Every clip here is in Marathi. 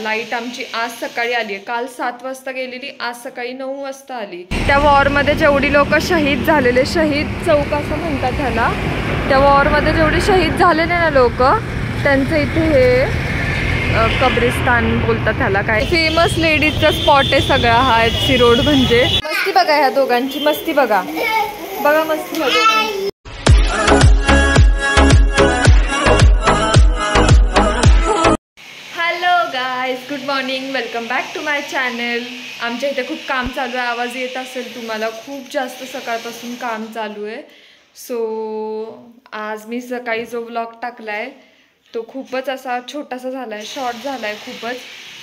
लाईट आमची आज सकाळी आली आहे. काल 7 वाजता गेलेली, आज सकाळी 9 वाजता आली. त्या वॉरमध्ये जेवढी लोक शहीद झालेले, शहीद चौक असं म्हणतात ह्याला, त्या वॉरमध्ये जेवढे शहीद झालेले ना लोक, त्यांचं इथे हे कब्रिस्तान बोलतात ह्याला. काय फेमस लेडीजचा स्पॉट आहे सगळा हा FC रोड. म्हणजे मस्ती बघा ह्या दोघांची, मस्ती बघा बघा मस्ती बघा. Guys good morning, welcome back to my channel. आमच्या इथे खूप काम चालू आहे, आवाज येत असेल तुम्हाला. खूप जास्त सकाळपासून काम चालू आहे. सो आज मी सकाळी जो व्लॉग टाकला आहे तो खूपच असा छोटासा झाला आहे, शॉर्ट झाला आहे खूपच.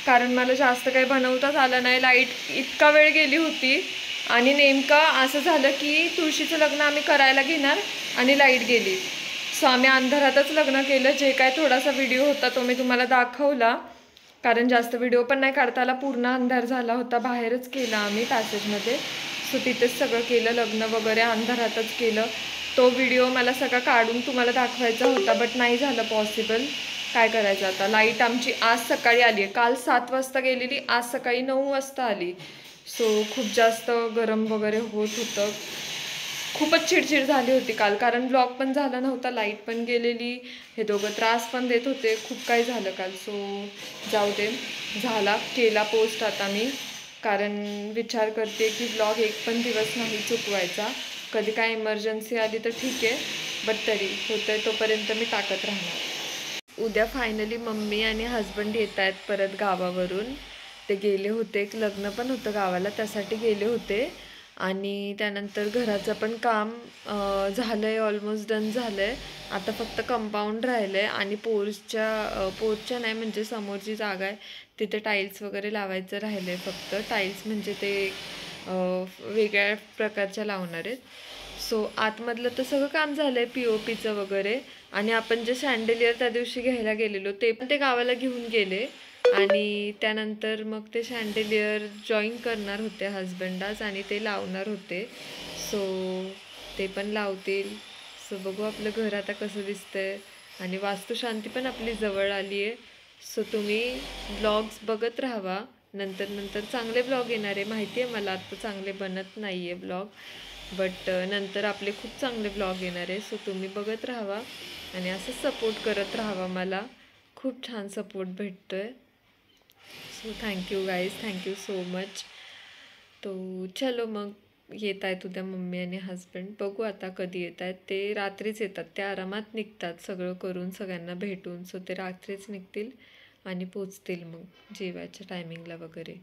कारण मला जास्त काही बनवताच आलं नाही. लाईट इतका वेळ गेली होती आणि नेमकं असं झालं की तुळशीचं लग्न आम्ही करायला घेणार आणि लाईट गेली. सो आम्ही अंधारातच लग्न केलं. जे काय थोडासा व्हिडिओ होता तो मी तुम्हाला दाखवला, कारण जास्त व्हिडिओ पण नाही काढता आला. पूर्ण अंधार झाला होता. बाहेरच केला आम्ही पॅसेजमध्ये. सो तिथेच सगळं केलं, लग्न वगैरे अंधारातच केलं. तो व्हिडिओ मला सगळा काढून तुम्हाला दाखवायचा होता, बट नाही झालं पॉसिबल. काय करायचं आता. लाईट आमची आज सकाळी आली आहे. काल 7 वाजता गेलेली, आज सकाळी 9 वाजता आली. सो खूप जास्त गरम वगैरे होत होतं. खूपच चिडचिड झाली होती काल, कारण ब्लॉग पण झाला नव्हता, लाईट पण गेलेली, हे दोघं त्रास पण देत होते. खूप काही झालं काल. सो जाऊ दे, झाला. केला पोस्ट आता मी, कारण विचार करते की ब्लॉग एक पण दिवस नाही चुकवायचा. कधी काय इमर्जन्सी आली तर ठीक आहे, बट तरी होतंय तोपर्यंत मी टाकत राहणार. उद्या फायनली मम्मी आणि हजबंड येत आहेत परत गावावरून. ते गेले होते, एक लग्न पण होतं गावाला, त्यासाठी गेले होते. आणि त्यानंतर घराचं पण काम झालं आहे, ऑलमोस्ट डन झालं आहे. आता फक्त कंपाऊंड राहिलं आहे आणि पोर्चच्या नाही, म्हणजे समोर जी जागा आहे तिथे टाईल्स वगैरे लावायचं राहिलं आहे फक्त. टाईल्स म्हणजे ते वेगळ्या प्रकारच्या लावणार आहेत. सो आतमधलं तर सगळं काम झालं आहे, POPचं वगैरे. आणि आपण जे शँडेलियर त्या दिवशी घ्यायला गेलेलो ते पण ते गावाला घेऊन गेले. आणि त्यानंतर मग ते शँडेलियर जॉईन करणार होते हजबंडाच आणि ते लावणार होते. सो ते पण लावतील. सो बघू आपलं घर आता कसं दिसतंय. आणि वास्तुशांती पण आपली जवळ आली आहे. सो तुम्ही ब्लॉग्स बघत राहावा. नंतर चांगले ब्लॉग येणार आहे. माहिती आहे मला आता चांगले बनत नाही आहे ब्लॉग, बट नंतर आपले खूप चांगले ब्लॉग येणार आहे. सो तुम्ही बघत राहावा आणि असं सपोर्ट करत राहावा. मला खूप छान सपोर्ट भेटतो आहे. So thank you guys, thank you so much. तो चलो मग येत आहेत उद्या मम्मी आणि हजबंड. बघू आता कधी येत आहेत. ते रात्रीच येतात, ते आरामात निघतात सगळं करून, सगळ्यांना भेटून. सो ते रात्रीच निघतील आणि पोचतील मग जेवायच्या टायमिंगला वगैरे.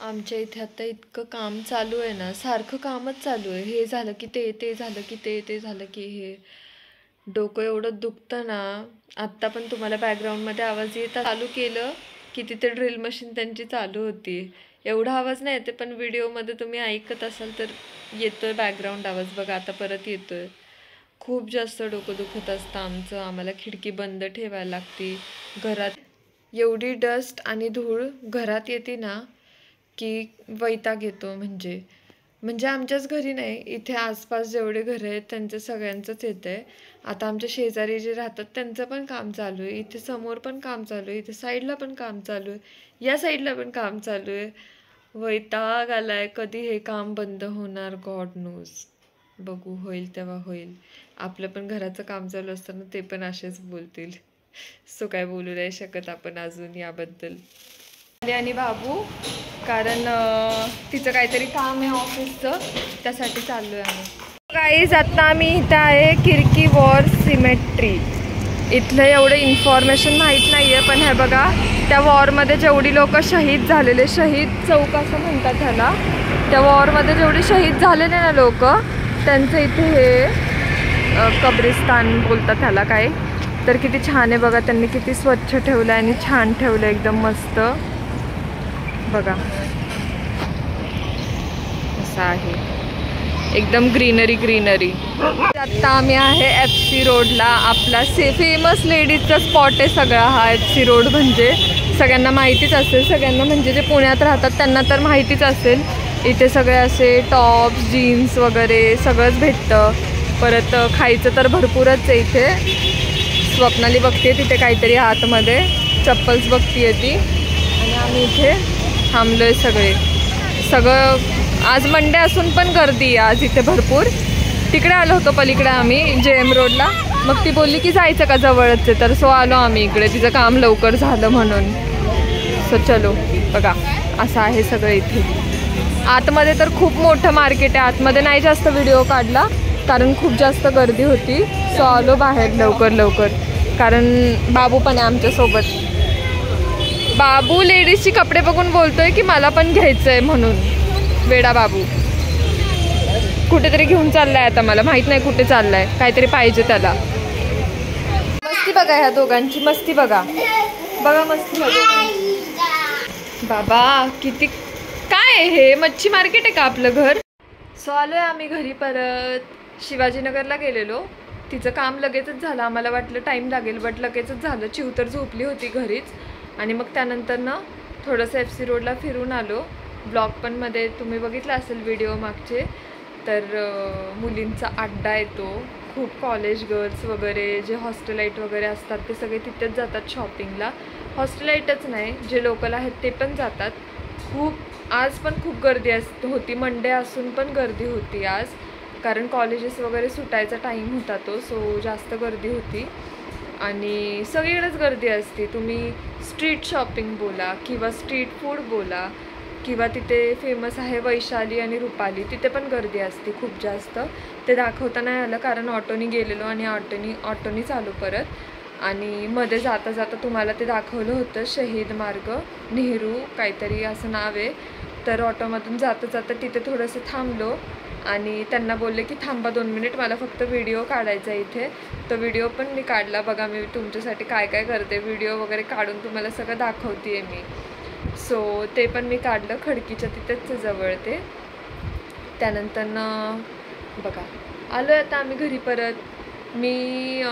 आमच्या इथे आता इतकं काम चालू आहे ना, सारखं कामच चालू आहे. हे झालं की ते झालं की ते झालं की हे. डोकं एवढं दुखतं ना. आत्ता पण तुम्हाला बॅकग्राऊंडमध्ये आवाज येतात. चालू केलं की तिथे ड्रिल मशीन त्यांची चालू होती. एवढा आवाज नाही येते, पण व्हिडिओमध्ये तुम्ही ऐकत असाल तर येतोय बॅकग्राऊंड आवाज. बघा आता परत येतोय. खूप जास्त डोकं दुखत असतं आमचं. आम्हाला खिडकी बंद ठेवायला लागते. घरात एवढी डस्ट आणि धूळ घरात येते ना की वैताग येतो. म्हणजे आमच्याच घरी नाही, इथे आसपास जेवढे घरं आहेत त्यांचं सगळ्यांचंच येतं आहे. आता आमच्या शेजारी जे राहतात त्यांचं पण काम चालू आहे. इथे समोर पण काम चालू आहे, इथे साईडला पण काम चालू आहे, या साईडला पण काम चालू आहे. वैताग आला आहे. कधी हे काम बंद होणार गॉड नोज. बघू, होईल तेव्हा होईल. आपलं पण घराचं काम चालू असताना ते पण असेच बोलतील. सो काय बोलू नाही शकत आपण अजून याबद्दल. आणि बाबू, कारण तिचं काहीतरी काम आहे ऑफिसचं, त्यासाठी चाललो आहे आम्ही. गाईज आता आम्ही इथं आहे किरकी वॉर सिमेट्री. इथलं एवढं इन्फॉर्मेशन माहीत नाही आहे, पण हे बघा, त्या वॉरमध्ये जेवढी लोक शहीद झालेले, शहीद चौक असं म्हणतात ह्याला, त्या वॉरमध्ये जेवढे शहीद झालेले ना लोक, त्यांचं इथे हे कब्रिस्तान बोलतात ह्याला. काय तर किती छान आहे बघा. त्यांनी किती स्वच्छ ठेवलं आणि छान ठेवलं, एकदम मस्त बघा. असं आहे एकदम ग्रीनरी. आता आम्ही आहे FC रोडला. आपला फेमस लेडीजचा स्पॉट आहे सगळा हा FC रोड. म्हणजे सगळ्यांना माहितीच असेल, सगळ्यांना म्हणजे जे पुण्यात राहतात त्यांना तर माहितीच असेल. इथे सगळे असे टॉप्स, जीन्स वगैरे सगळंच भेटतं. परत खायचं तर भरपूरच आहे इथे. स्वप्नाली बघते तिथे काहीतरी आतमध्ये. चप्पल्स बघतीये ती. आणि आम्ही इथे थांबलोय सगळं. आज मंडे असून पण गर्दी आहे आज इथे भरपूर. तिकडे आलो होतो पलीकडे आम्ही JM रोडला. मग ती बोलली की जायचं का जवळच आहे, तर सो आलो आम्ही इकडे. तिचं काम लवकर झालं म्हणून. सो चलो बघा असं आहे सगळं इथे. आतमध्ये तर खूप मोठं मार्केट आहे. आतमध्ये नाही जास्त व्हिडिओ काढला कारण खूप जास्त गर्दी होती. सो आलो बाहेर लवकर कारण बाबू पण आहे आमच्यासोबत. बाबू लेडीजची कपडे बघून बोलतोय की मला पण घ्यायचं आहे म्हणून. वेडा बाबू कुठेतरी घेऊन चाललाय. आता मला माहित नाही कुठे चाललाय. काहीतरी पाहिजे त्याला. मस्ती बघा ह्या दोघांची. मस्ती बघा मस्ती बघा. बाबा किती काय आहे हे. मच्छी मार्केट आहे का आपलं घर. सो आलोय आम्ही घरी परत. शिवाजीनगरला गेलेलो. तिचं काम लगेचच झालं. आम्हाला वाटलं टाईम लागेल बट लगेचच झालं. चिव तर झोपली होती घरीच. आणि मग त्यानंतर ना थोडंसं FC रोडला फिरून आलो. ब्लॉग पण मध्ये तुम्ही बघितला असेल व्हिडिओ मागचे. तर मुलींचा अड्डा येतो. खूप कॉलेज गर्ल्स वगैरे जे हॉस्टेलाईट वगैरे असतात ते सगळे तिथेच जातात शॉपिंगला. हॉस्टेलाईटच नाही जे लोकल आहेत ते पण जातात. आज पण खूप गर्दी होती. मंडे असून पण गर्दी होती आज. कारण कॉलेजेस वगैरे सुटायचा टाईम होता तो. सो जास्त गर्दी होती. आणि सगळीकडेच गर्दी असते. तुम्ही स्ट्रीट शॉपिंग बोला किंवा स्ट्रीट फूड बोला किंवा तिथे फेमस आहे वैशाली आणि रुपाली. तिथे पण गर्दी असते खूप जास्त. ते दाखवता नाही आलं कारण ऑटोनी गेलेलो आणि ऑटोनीच आलो परत. आणि मध्ये जाता तुम्हाला ते दाखवलं होतं शहीद मार्ग नेहरू काहीतरी असं नाव आहे. तर ऑटोमधून जाता तिथे थोडंसं थांबलो आणि त्यांना बोलले की थांबा 2 मिनिट मला फक्त व्हिडिओ काढायचा इथे. तो व्हिडिओ पण मी काढला. बघा मी तुमच्यासाठी काय करते. व्हिडिओ वगैरे काढून तुम्हाला सगळं दाखवते मी. सो ते पण मी काढलं. खडकीच्या तिथेच जवळ ते. त्यानंतर बघा आलो आता आम्ही घरी परत. मी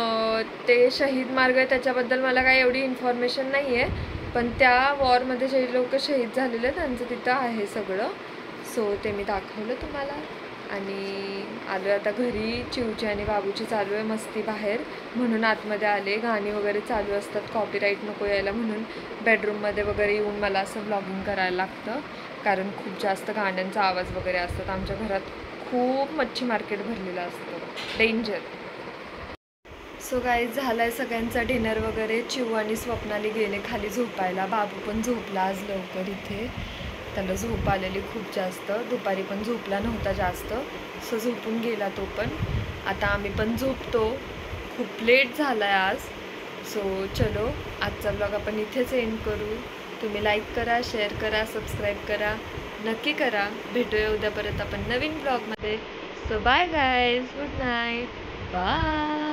ते शहीद मार्ग आहे त्याच्याबद्दल मला काही एवढी इन्फॉर्मेशन नाही आहे. पण त्या वॉरमध्ये जे लोक शहीद झालेले त्यांचं तिथं आहे सगळं. सो ते मी दाखवलं तुम्हाला. आणि आलो आता घरी. चिवची आणि बाबूची चालू आहे मस्ती बाहेर म्हणून आतमध्ये आले. गाणी वगैरे चालू असतात. कॉपीराईट नको यायला म्हणून बेडरूममध्ये वगैरे येऊन मला असं व्लॉगिंग करायला लागतं कारण खूप जास्त गाण्यांचा आवाज वगैरे असतात. आमच्या घरात खूप मच्छी मार्केट भरलेलं असतं. डेंजर. सो गाईज झालं आहे सगळ्यांचा डिनर वगैरे. चिव आणि स्वप्नाली गेले खाली झोपायला. बाबू पण झोपला आज लवकर इथे. त्याला झोप आलेली खूप जास्त. दुपारी पण झोपला नव्हता जास्त. सो झोपून गेला तो पण. आता आम्ही पण झोपतो. खूप लेट झाला आहे आज. सो चलो आजचा ब्लॉग आपण इथेच एंड करू. तुम्ही लाईक करा, शेअर करा, सबस्क्राईब करा. नक्की करा. भेटूया उद्या परत आपण नवीन ब्लॉगमध्ये. So bye guys. Good night. Bye.